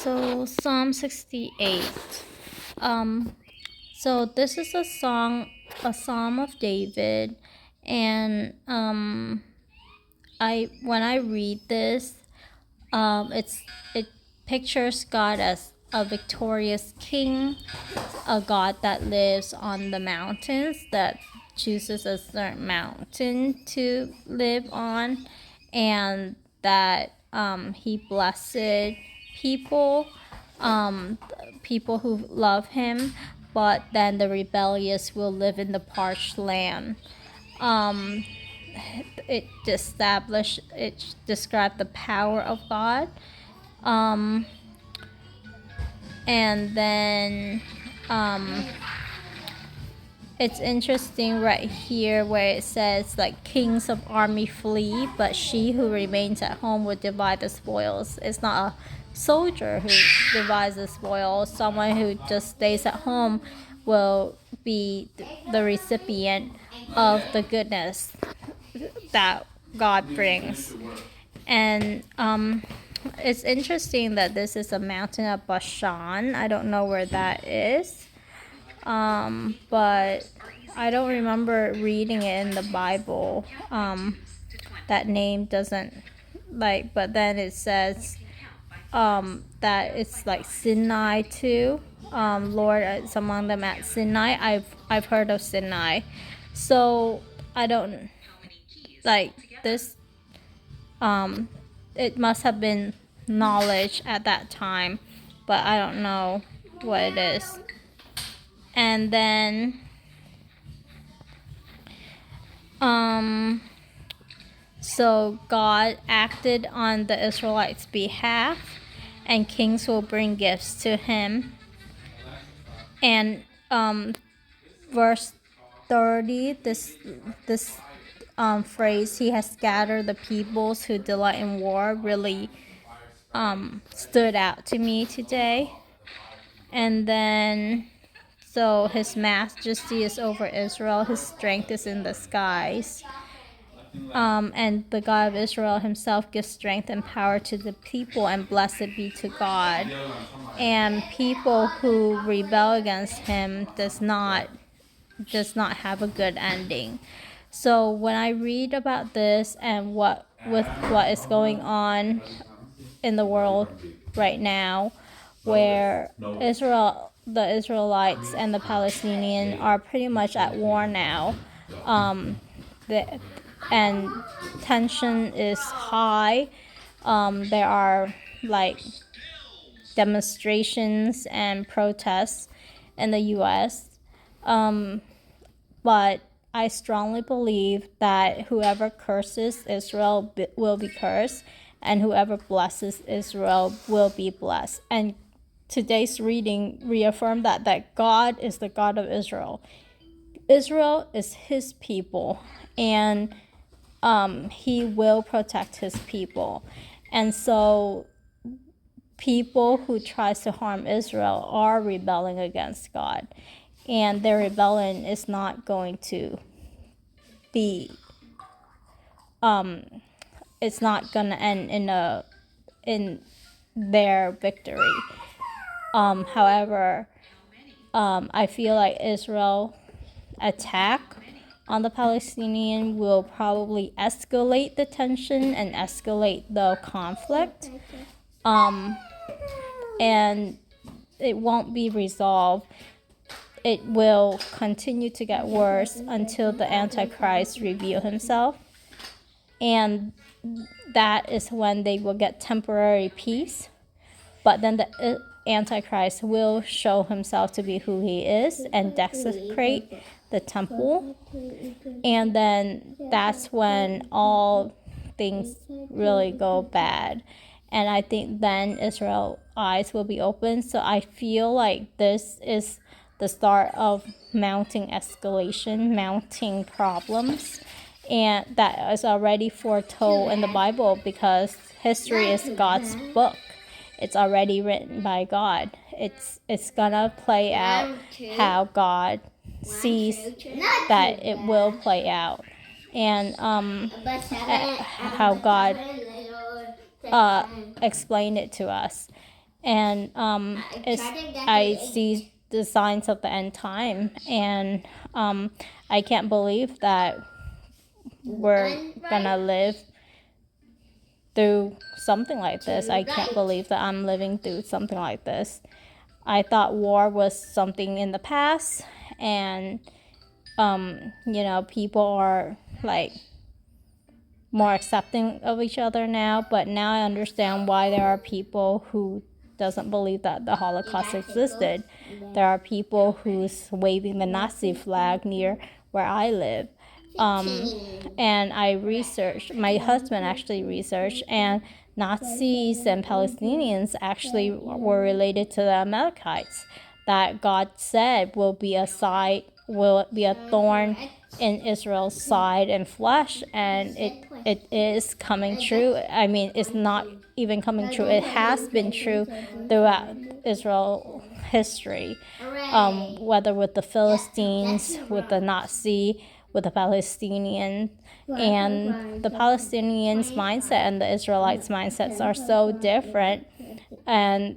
So Psalm 68. So this is a psalm of David, and when I read this, it pictures God as a victorious king, a God that lives on the mountains, that chooses a certain mountain to live on, and that he blessed people, people who love him, but then the rebellious will live in the parched land. It described the power of God. And then it's interesting right here where it says like kings of army flee, but she who remains at home will divide the spoils. It's not a soldier who divides the spoils. Someone who just stays at home will be the recipient of the goodness that God brings. And it's interesting that this is a mountain of Bashan. I don't know where that is. But I don't remember reading it in the Bible. That name doesn't but then it says that it's like Sinai too. Lord is among them at Sinai. I've heard of Sinai, so I don't this. It must have been knowledge at that time, but I don't know what it is. And then so God acted on the Israelites' behalf, and kings will bring gifts to him. And verse 30, this phrase, he has scattered the peoples who delight in war, really stood out to me today. And then so his majesty is over Israel, his strength is in the skies. And the God of Israel himself gives strength and power to the people, and blessed be to God. And people who rebel against him does not have a good ending. So when I read about this and what is going on in the world right now, where the Israelites and the Palestinians are pretty much at war now, and tension is high. There are demonstrations and protests in the U.S. But I strongly believe that whoever curses Israel will be cursed, and whoever blesses Israel will be blessed. And today's reading reaffirmed that God is the God of Israel. Israel is his people, and he will protect his people. And so people who tries to harm Israel are rebelling against God, and their rebellion is not going to be it's not going to end in their victory. However, I feel like Israel attack on the Palestinian will probably escalate the tension and escalate the conflict. And it won't be resolved. It will continue to get worse until the Antichrist reveal himself. And that is when they will get temporary peace. But then the Antichrist will show himself to be who he is and desecrate the temple. And then that's when all things really go bad. And I think then Israel's eyes will be open. So I feel like this is the start of mounting escalation, mounting problems. And that is already foretold in the Bible, because history is God's book. It's already written by God. It's gonna play out how God sees that it will play out, and how God explained it to us. And I see the signs of the end time, and I can't believe that we're gonna live through something like this. I can't believe that I'm living through something like this. I thought war was something in the past, and people are like more accepting of each other now, but now I understand why there are people who doesn't believe that the Holocaust existed. There are people who's waving the Nazi flag near where I live. And I researched, my husband actually researched, and Nazis and Palestinians actually were related to the Amalekites, that God said will be a thorn in Israel's side and flesh, and it is coming true. I mean, it's not even coming true. It has been true throughout Israel history, whether with the Philistines, with the Nazi, with the Palestinian. And the Palestinians' mindset and the Israelites' mindsets are so different, and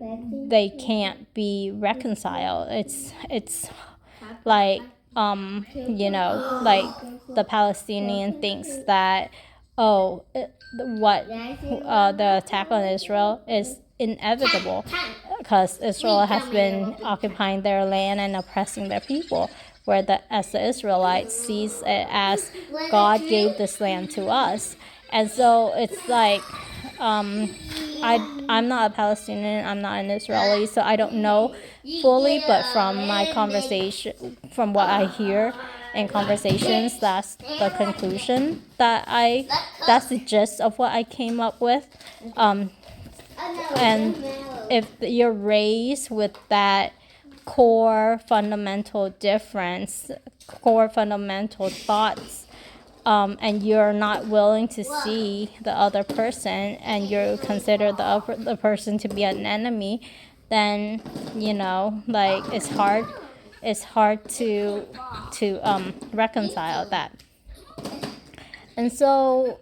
they can't be reconciled. It's like like the Palestinian thinks that the attack on Israel is inevitable because Israel has been occupying their land and oppressing their people, where as the Israelites sees it as God gave this land to us. And so it's like I'm not a Palestinian, I'm not an Israeli, so I don't know fully, but from my conversation, from what I hear in conversations, that's the conclusion that's the gist of what I came up with. And if you're raised with that core fundamental difference, core fundamental thoughts, and you're not willing to see the other person, and you consider the person to be an enemy, then like it's hard to reconcile that. And so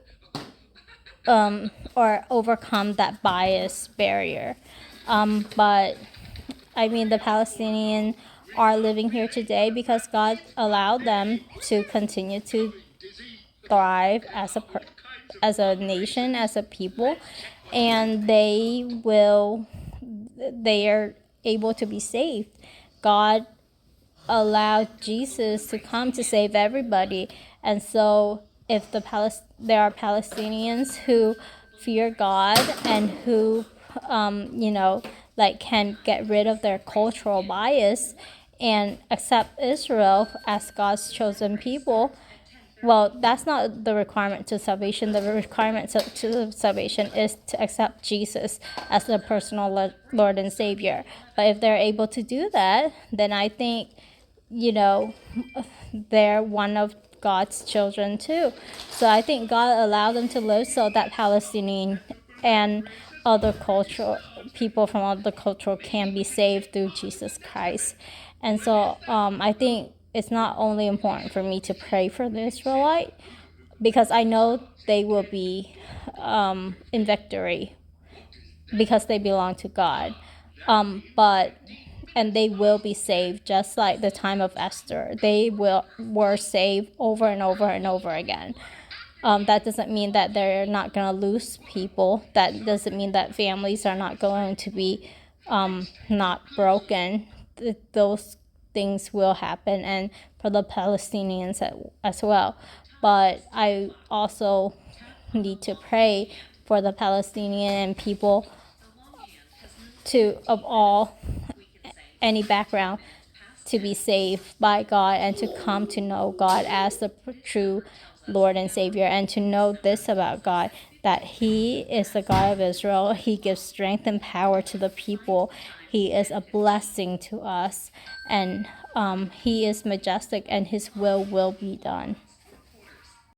or overcome that bias barrier. But I mean, the Palestinians are living here today because God allowed them to continue to thrive as a nation, as a people, and they are able to be saved. God allowed Jesus to come to save everybody, and so if there are Palestinians who fear God and who can get rid of their cultural bias and accept Israel as God's chosen people. Well, that's not the requirement to salvation. The requirement to salvation is to accept Jesus as the personal Lord and Savior. But if they're able to do that, then I think, they're one of God's children too. So I think God allowed them to live so that Palestinian and other cultural people from other culture can be saved through Jesus Christ. And so I think it's not only important for me to pray for the Israelite, because I know they will be in victory because they belong to God. And they will be saved, just like the time of Esther. They were saved over and over and over again. That doesn't mean that they're not going to lose people. That doesn't mean that families are not going to be not broken. Those things will happen, and for the Palestinians as well. But I also need to pray for the Palestinian people of any background to be saved by God and to come to know God as the true Lord and Savior, and to know this about God, that He is the God of Israel. He gives strength and power to the people. He is a blessing to us, and He is majestic, and His will be done.